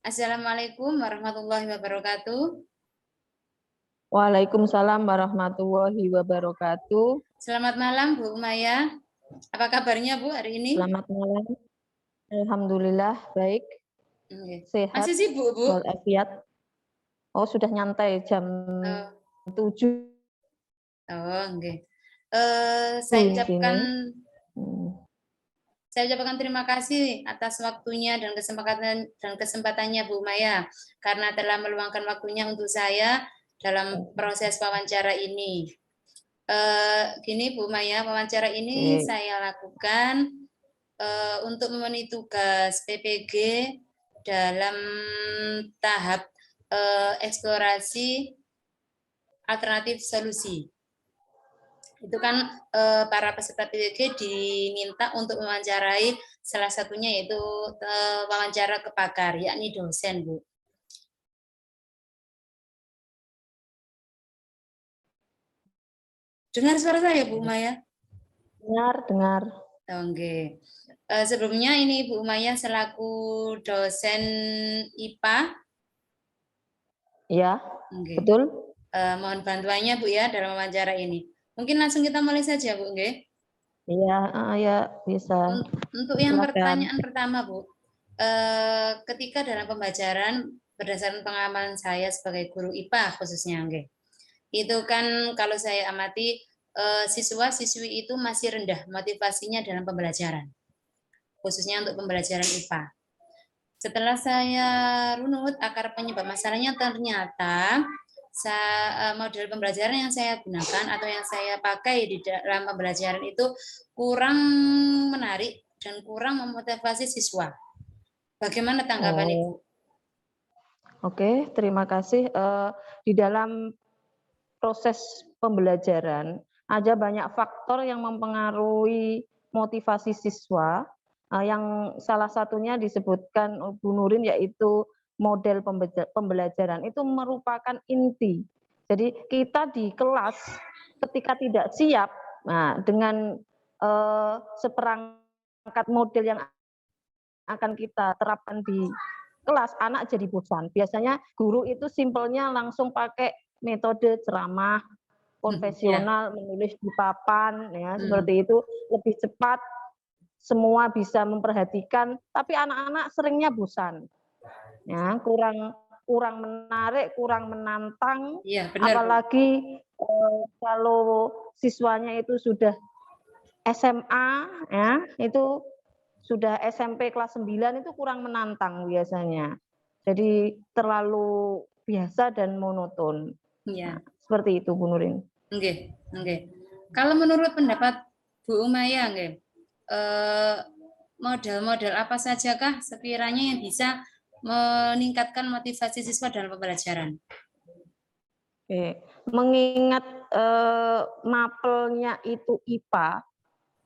Assalamualaikum warahmatullahi wabarakatuh. Waalaikumsalam warahmatullahi wabarakatuh. Selamat malam Bu Maya. Apa kabarnya Bu hari ini? Selamat malam. Alhamdulillah baik, sehat, Masih sibuk Bu? walafiat. Oh sudah nyantai jam 7 Oh, nggih. di sini. Saya ucapkan terima kasih atas waktunya dan kesempatannya Bu Maya karena telah meluangkan waktunya untuk saya dalam proses wawancara ini. Gini Bu Maya, wawancara ini saya lakukan untuk memenuhi tugas PPG dalam tahap eksplorasi alternatif solusi. Itu kan para peserta PPG diminta untuk mewawancarai salah satunya yaitu wawancara ke pakar, yakni dosen, Bu. Dengar suara saya, Bu Maya? Dengar. Oke. Sebelumnya ini Bu Maya selaku dosen IPA. Ya, betul. Mohon bantuannya Bu ya dalam wawancara ini. Mungkin langsung kita mulai saja Bu, nggih. Iya, ya bisa. Untuk yang pertanyaan pertama Bu, ketika dalam pembelajaran berdasarkan pengalaman saya sebagai guru IPA khususnya, nggih, itu kan kalau saya amati siswa-siswi itu masih rendah motivasinya dalam pembelajaran, khususnya untuk pembelajaran IPA. Setelah saya runut akar penyebab masalahnya, ternyata model pembelajaran yang saya gunakan atau yang saya pakai di dalam pembelajaran itu kurang menarik dan kurang memotivasi siswa. Bagaimana tanggapan Ibu? Oke, terima kasih. Di dalam proses pembelajaran ada banyak faktor yang mempengaruhi motivasi siswa. Yang salah satunya disebutkan Bu Nurin yaitu model pembelajaran itu merupakan inti. Jadi kita di kelas ketika tidak siap, nah dengan seperangkat model yang akan kita terapkan di kelas, anak jadi bosan. Biasanya guru itu simpelnya langsung pakai metode ceramah konvensional, menulis di papan, ya seperti itu, lebih cepat, semua bisa memperhatikan, tapi anak-anak seringnya bosan, ya kurang menarik, kurang menantang, apalagi kalau siswanya itu sudah SMA, ya itu sudah SMP kelas 9 itu kurang menantang biasanya. Jadi terlalu biasa dan monoton. Iya. Seperti itu Bu Nurin. Nggih. Kalau menurut pendapat Bu Umaya, nggih, model-model apa sajakah sekiranya yang bisa meningkatkan motivasi siswa dalam pembelajaran? Oke, mengingat mapelnya itu IPA,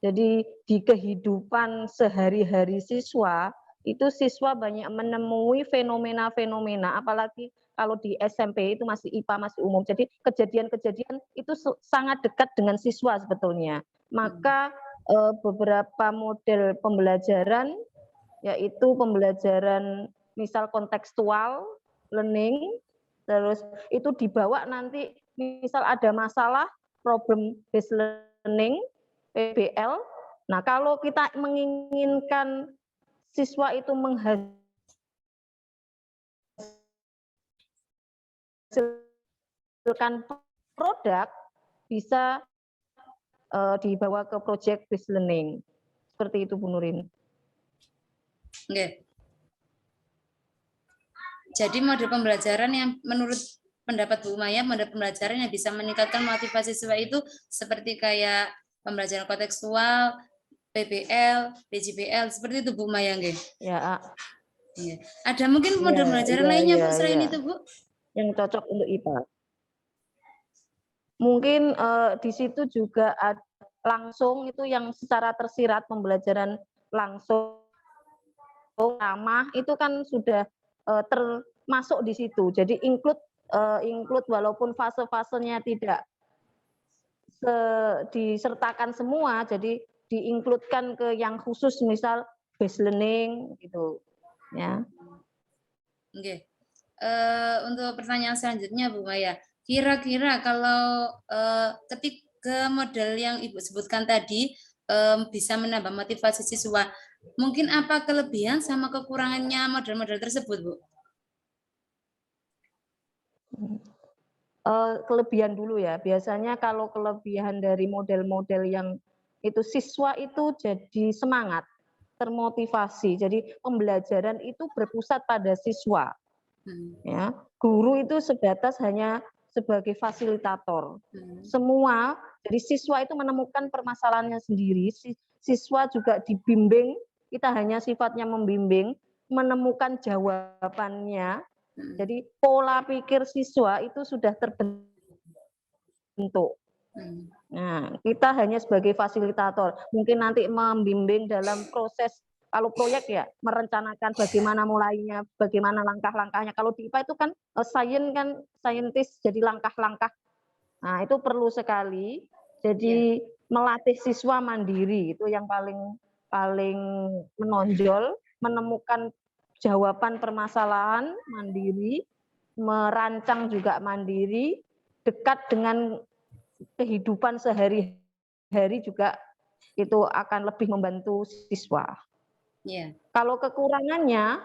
jadi di kehidupan sehari-hari siswa, itu siswa banyak menemui fenomena-fenomena, apalagi kalau di SMP itu masih IPA, masih umum. Jadi kejadian-kejadian itu sangat dekat dengan siswa sebetulnya. Maka beberapa model pembelajaran, yaitu pembelajaran misal kontekstual learning, terus itu dibawa nanti misal ada masalah problem based learning, PBL. Nah, kalau kita menginginkan siswa itu menghasilkan produk, bisa dibawa ke project based learning. Seperti itu Bu Nurin. Nggih. Jadi model pembelajaran yang menurut pendapat Bu Maya, model pembelajaran yang bisa meningkatkan motivasi siswa itu seperti kayak pembelajaran kontekstual, PBL, PJBL, seperti itu Bu Maya, nggih? Ya. Iya. Ada mungkin model pembelajaran lainnya Bu selain itu Bu? Yang cocok untuk IPA. Mungkin di situ juga ada langsung itu yang secara tersirat pembelajaran langsung ramah itu kan sudah termasuk di situ. Jadi include walaupun fase-fasenya tidak disertakan semua, jadi diinkludkan ke yang khusus misal based learning gitu, ya. Oke. Untuk pertanyaan selanjutnya Bu Maya, kira-kira kalau, ketika model yang Ibu sebutkan tadi, bisa menambah motivasi siswa, mungkin apa kelebihan sama kekurangannya model-model tersebut, Bu? Kelebihan dulu ya, biasanya kalau kelebihan dari model-model yang itu siswa itu jadi semangat, termotivasi, jadi pembelajaran itu berpusat pada siswa. Ya, guru itu sebatas hanya sebagai fasilitator. Semua jadi siswa itu menemukan permasalahannya sendiri, siswa juga dibimbing, kita hanya sifatnya membimbing, menemukan jawabannya. Jadi pola pikir siswa itu sudah terbentuk. Nah, kita hanya sebagai fasilitator, mungkin nanti membimbing dalam proses. Kalau proyek ya merencanakan bagaimana mulainya, bagaimana langkah-langkahnya. Kalau di IPA itu kan saintis, jadi langkah-langkah. Nah, itu perlu sekali. Jadi melatih siswa mandiri itu yang paling menonjol, menemukan jawaban permasalahan mandiri, merancang juga mandiri, dekat dengan kehidupan sehari-hari juga itu akan lebih membantu siswa. Iya. Kalau kekurangannya,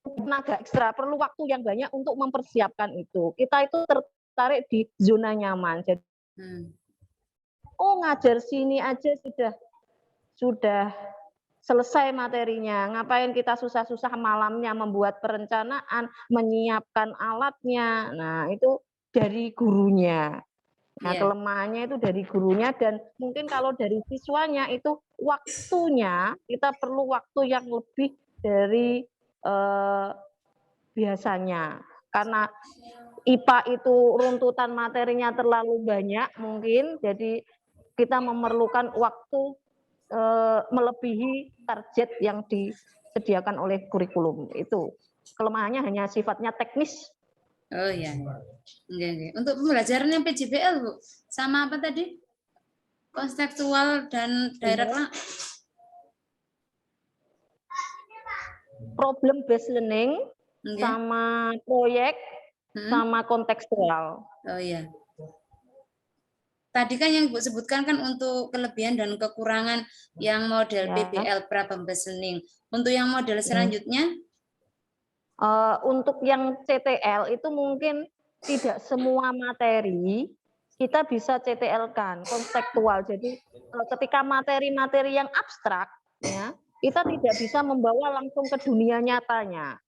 tenaga ekstra, perlu waktu yang banyak untuk mempersiapkan itu. Kita itu tertarik di zona nyaman. Jadi, ngajar sini aja sudah selesai materinya. Ngapain kita susah-susah malamnya membuat perencanaan, menyiapkan alatnya. Nah, itu dari gurunya. Nah, kelemahannya itu dari gurunya, dan mungkin kalau dari siswanya itu waktunya, kita perlu waktu yang lebih dari biasanya. Karena IPA itu runtutan materinya terlalu banyak mungkin, jadi kita memerlukan waktu melebihi target yang disediakan oleh kurikulum. Itu kelemahannya hanya sifatnya teknis. Oh ya. Oke. Untuk pembelajaran yang PJBL, Bu, sama apa tadi? Konseptual dan direct Problem based learning, sama proyek, sama kontekstual. Oh iya. Tadi kan yang Ibu sebutkan kan untuk kelebihan dan kekurangan yang model PBL Problem Based Learning. Untuk yang model selanjutnya? Untuk yang CTL itu mungkin tidak semua materi kita bisa CTL-kan, konseptual. Jadi ketika materi-materi yang abstrak, ya, kita tidak bisa membawa langsung ke dunia nyatanya.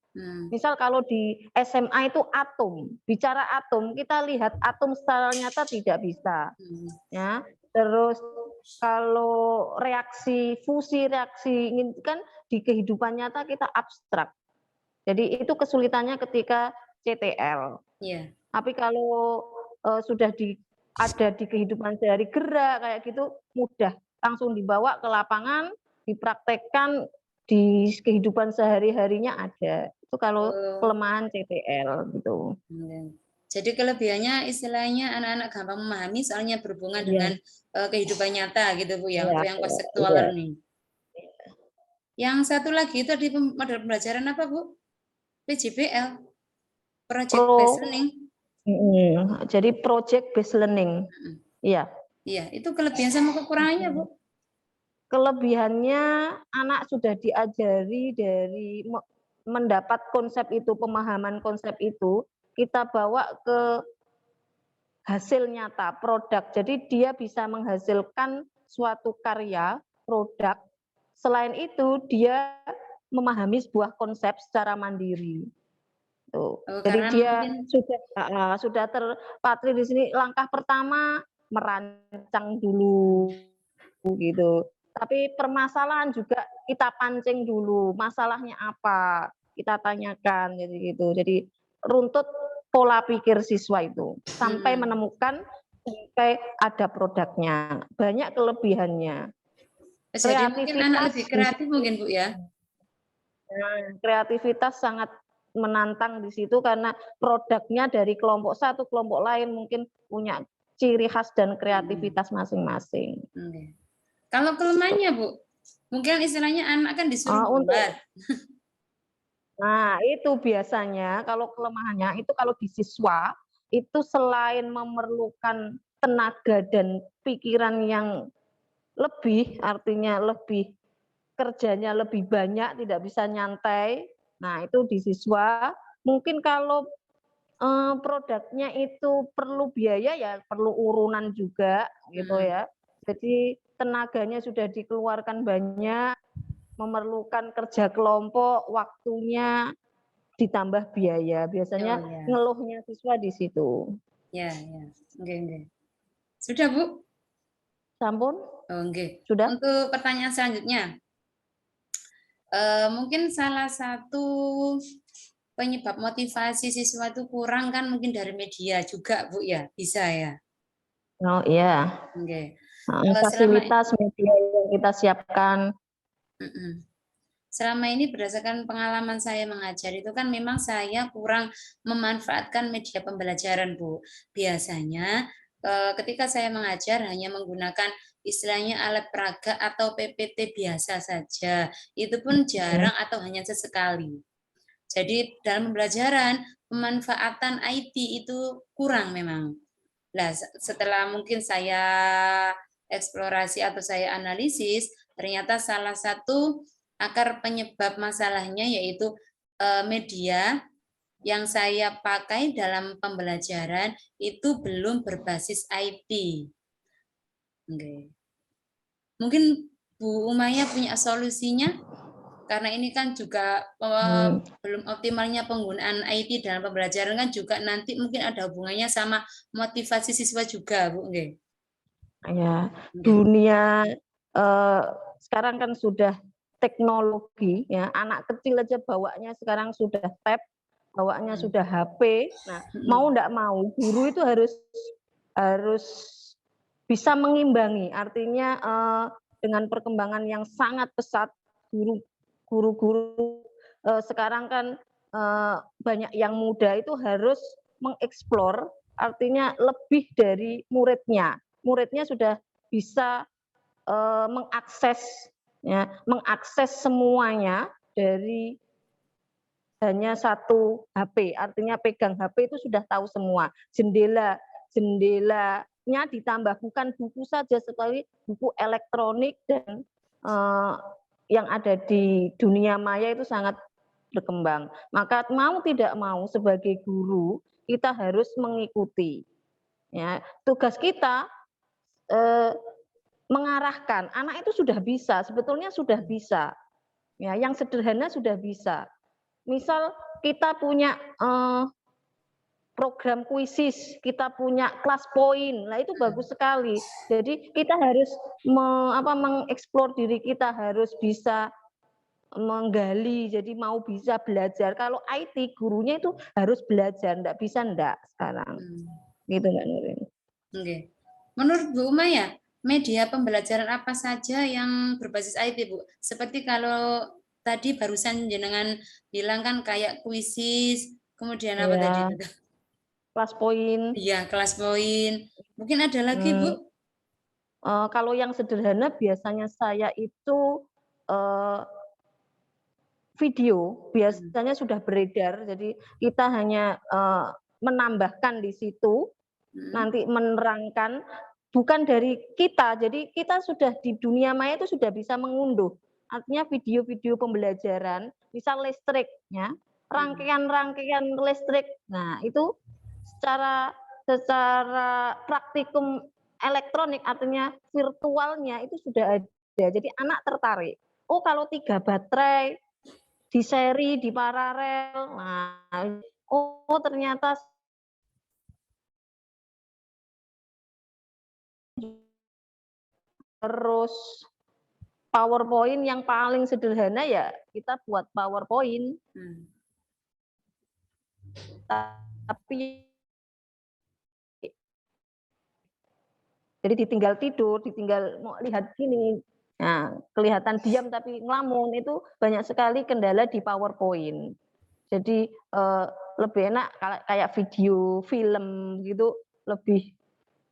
Misal kalau di SMA itu atom, bicara atom, kita lihat atom secara nyata tidak bisa. Ya, terus kalau reaksi fusi, reaksi kan di kehidupan nyata kita abstrak. Jadi itu kesulitannya ketika CTL. Tapi kalau sudah ada di kehidupan sehari, gerak kayak gitu, mudah langsung dibawa ke lapangan, dipraktekkan di kehidupan sehari-harinya ada. Itu kalau kelemahan CTL gitu. Jadi kelebihannya istilahnya anak-anak gampang memahami soalnya berhubungan dengan kehidupan nyata gitu Bu ya, untuk yang conceptual learning. Yang satu lagi itu di model pembelajaran apa Bu? PJBL, Project Based Learning. Jadi Project Based Learning. Iya. Iya, itu kelebihan sama kekurangannya Bu. Kelebihannya anak sudah diajari dari mendapat konsep itu, pemahaman konsep itu, kita bawa ke hasil nyata, produk. Jadi dia bisa menghasilkan suatu karya, produk. Selain itu dia memahami sebuah konsep secara mandiri. Tuh. Jadi dia sudah terpatri di sini. Langkah pertama merancang dulu gitu. Tapi permasalahan juga kita pancing dulu, masalahnya apa, kita tanyakan jadi gitu. Jadi runtut pola pikir siswa itu sampai menemukan, sampai ada produknya. Banyak kelebihannya. Jadi mungkin anak lebih kreatif mungkin Bu ya. Kreativitas sangat menantang di situ karena produknya dari kelompok satu, kelompok lain mungkin punya ciri khas dan kreativitas masing-masing. Oke. Kalau kelemahannya, Bu, mungkin istilahnya anak kan disuruh Untuk buat. Nah, itu biasanya kalau kelemahannya itu kalau di siswa, itu selain memerlukan tenaga dan pikiran yang lebih, artinya lebih kerjanya lebih banyak, tidak bisa nyantai. Nah, itu di siswa. Mungkin kalau produknya itu perlu biaya, ya perlu urunan juga gitu ya. Jadi tenaganya sudah dikeluarkan banyak, memerlukan kerja kelompok, waktunya ditambah biaya. Biasanya Oh, ya. ngeluhnya siswa di situ. Ya, ya. Oke. Sudah, Bu? Sampun? Oh, oke. Sudah? Untuk pertanyaan selanjutnya, mungkin salah satu penyebab motivasi siswa itu kurang kan mungkin dari media juga, Bu, ya? Bisa ya? Oh iya. Oke. Selama Fasilitas media yang kita siapkan. Selama ini berdasarkan pengalaman saya mengajar itu kan memang saya kurang memanfaatkan media pembelajaran, Bu. Biasanya ketika saya mengajar hanya menggunakan istilahnya alat peraga atau PPT biasa saja. Itu pun jarang atau hanya sesekali. Jadi dalam pembelajaran pemanfaatan IT itu kurang memang. Nah, setelah mungkin saya eksplorasi atau saya analisis, ternyata salah satu akar penyebab masalahnya yaitu media yang saya pakai dalam pembelajaran itu belum berbasis IT. Okay. Mungkin Bu Umaya punya solusinya? Karena ini kan juga belum optimalnya penggunaan IT dalam pembelajaran kan juga nanti mungkin ada hubungannya sama motivasi siswa juga, Bu. Okay. Ya, dunia sekarang kan sudah teknologi ya, anak kecil aja bawanya sekarang sudah tab, bawanya sudah HP. Nah, mau enggak mau guru itu harus bisa mengimbangi. Artinya dengan perkembangan yang sangat pesat, guru-guru sekarang kan banyak yang muda itu harus mengeksplor, artinya lebih dari muridnya. Muridnya sudah bisa mengakses semuanya dari hanya satu HP. Artinya pegang HP itu sudah tahu semua. Jendelanya ditambah bukan buku saja, sekali buku elektronik dan yang ada di dunia maya itu sangat berkembang. Maka mau tidak mau sebagai guru kita harus mengikuti. Ya, tugas kita mengarahkan. Anak itu sudah bisa, sebetulnya sudah bisa. Ya, yang sederhana sudah bisa. Misal kita punya program kuisis, kita punya kelas poin, nah itu bagus sekali. Jadi kita harus mengeksplor diri kita, harus bisa menggali, jadi mau bisa belajar. Kalau IT gurunya itu harus belajar, enggak bisa enggak sekarang. Gitu Mbak Nurin. Oke. Menurut Bu Umaya, media pembelajaran apa saja yang berbasis IT, Bu? Seperti kalau tadi barusan jenengan bilang kan kayak kuisis, kemudian apa tadi itu? Kelas poin. Iya, kelas poin. Mungkin ada lagi, Bu? Kalau yang sederhana biasanya saya itu video biasanya sudah beredar, jadi kita hanya menambahkan di situ, nanti menerangkan, bukan dari kita, jadi kita sudah di dunia maya itu sudah bisa mengunduh, artinya video-video pembelajaran, misal listrik, ya, rangkaian-rangkaian listrik, nah itu secara praktikum elektronik, artinya virtualnya itu sudah ada, jadi anak tertarik. Oh kalau 3 baterai, di seri, di paralel, nah, oh ternyata terus PowerPoint yang paling sederhana ya kita buat PowerPoint. Tapi jadi ditinggal tidur, ditinggal mau lihat gini, nah kelihatan diam tapi ngelamun, itu banyak sekali kendala di PowerPoint. Jadi lebih enak kayak video, film gitu, lebih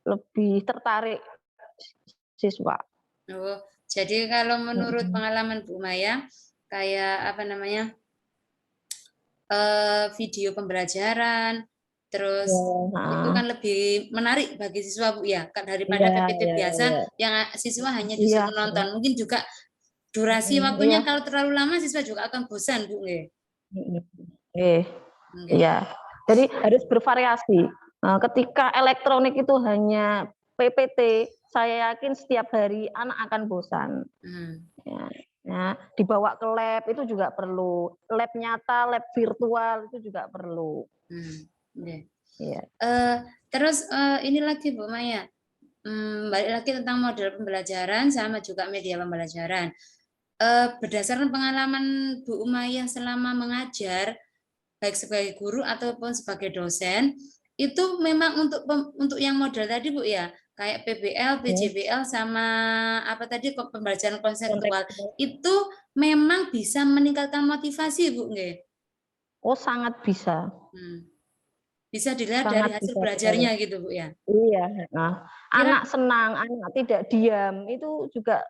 lebih tertarik siswa. Oh, jadi kalau menurut Mhm. pengalaman Bu Maya, kayak apa namanya, video pembelajaran, Iya, terus itu heeh. kan lebih menarik bagi siswa Bu ya, kan daripada Iya PPT iya biasa iya. yang siswa hanya Iya, disuruh heeh. nonton. Mungkin juga durasi Mhm, waktunya iya. kalau terlalu lama siswa juga akan bosan Bu, nggih? Mhm. Eh, Nggih. iya. Jadi harus bervariasi. Ketika elektronik itu hanya PPT, saya yakin setiap hari anak akan bosan. Mhm, Ya, ya, dibawa ke lab itu juga perlu. Lab nyata, lab virtual itu juga perlu. mhm, nggih. Iya. Eee, terus, ini lagi Bu Maya, balik lagi tentang model pembelajaran sama juga media pembelajaran. Berdasarkan pengalaman Bu Umayyah selama mengajar, baik sebagai guru ataupun sebagai dosen, itu memang untuk yang model tadi Bu ya, kayak PBL, Mhm. PJBL sama apa tadi pembelajaran konseptual, Konteks itu memang bisa meningkatkan motivasi Bu, nggih? oh sangat bisa, Mmm, bisa dilihat dari sangat hasil bisa sekali. belajarnya gitu Bu ya? Iya, heeh. Kira Anak senang, anak tidak diam, itu juga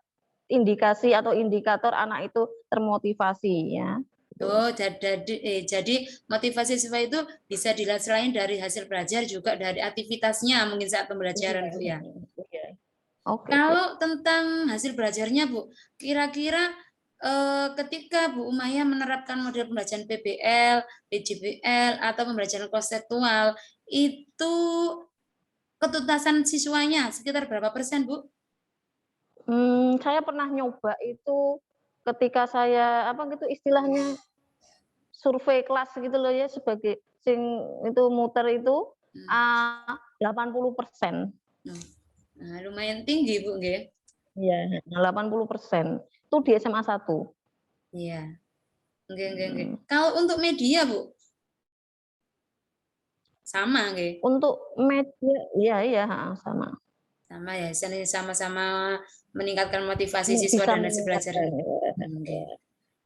indikasi atau indikator anak itu termotivasi ya, gitu. Oh, jadi motivasi siswa itu bisa dilihat selain dari hasil belajar juga dari aktivitasnya mungkin saat pembelajaran, Iya, Bu, ya? heeh, iya. Oke oke. Kalau tentang hasil belajarnya, Bu, kira-kira, ketika Bu Umayyah menerapkan model pembelajaran PBL, PJBL, atau pembelajaran konseptual, itu ketuntasan siswanya sekitar berapa persen, Bu? Saya pernah nyoba itu ketika saya, apa gitu istilahnya, survei kelas gitu loh ya, sebagai sing itu muter itu, Mmm, 80%. nah lumayan tinggi, Bu, nggih? Iya, heeh, 80%. Itu di SMA 1. Iya, nggih. Mhm. Kalau untuk media, Bu, sama nggih? Untuk media iya iya, heeh, sama. Sama ya, sama-sama meningkatkan motivasi siswa Bisa dan hasil belajar. meningkatkan, iya Oke. iya.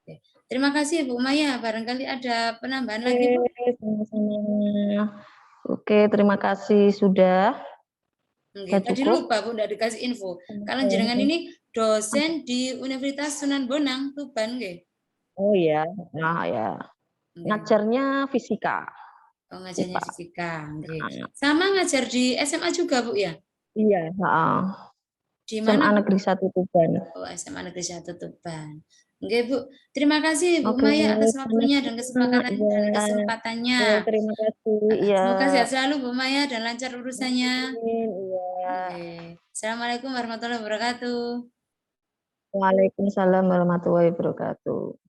Oke. Terima kasih Bu Maya, barangkali ada penambahan Oke, lagi Bu? sama-sama. Oke, terima kasih sudah. Oke, Sudah tadi cukup? lupa Bu, nggak dikasih info. Kalau Oke jenengan oke. ini Apa? dosen di Universitas Sunan Bonang, Tuban nggih? Oh iya, nah ya. Nggih. Ngajarnya fisika, Oh, ngajarnya IPA. fisika, nggih. Heeh. Sama ngajar di SMA juga Bu ya? Iya, heeh. Di mana SMA Bu? Negeri 1 Tuban. Oh, SMA Negeri 1 Tuban. Nggih Bu, terima kasih Bu Oke, Maya atas waktunya sama-sama, iya. dan Oke, kesempatannya. terima kasih, iya. Semoga sehat selalu Bu Maya dan lancar urusannya. Amin, iya. Oke. Assalamualaikum warahmatullahi wabarakatuh. Waalaikumsalam warahmatullahi wabarakatuh.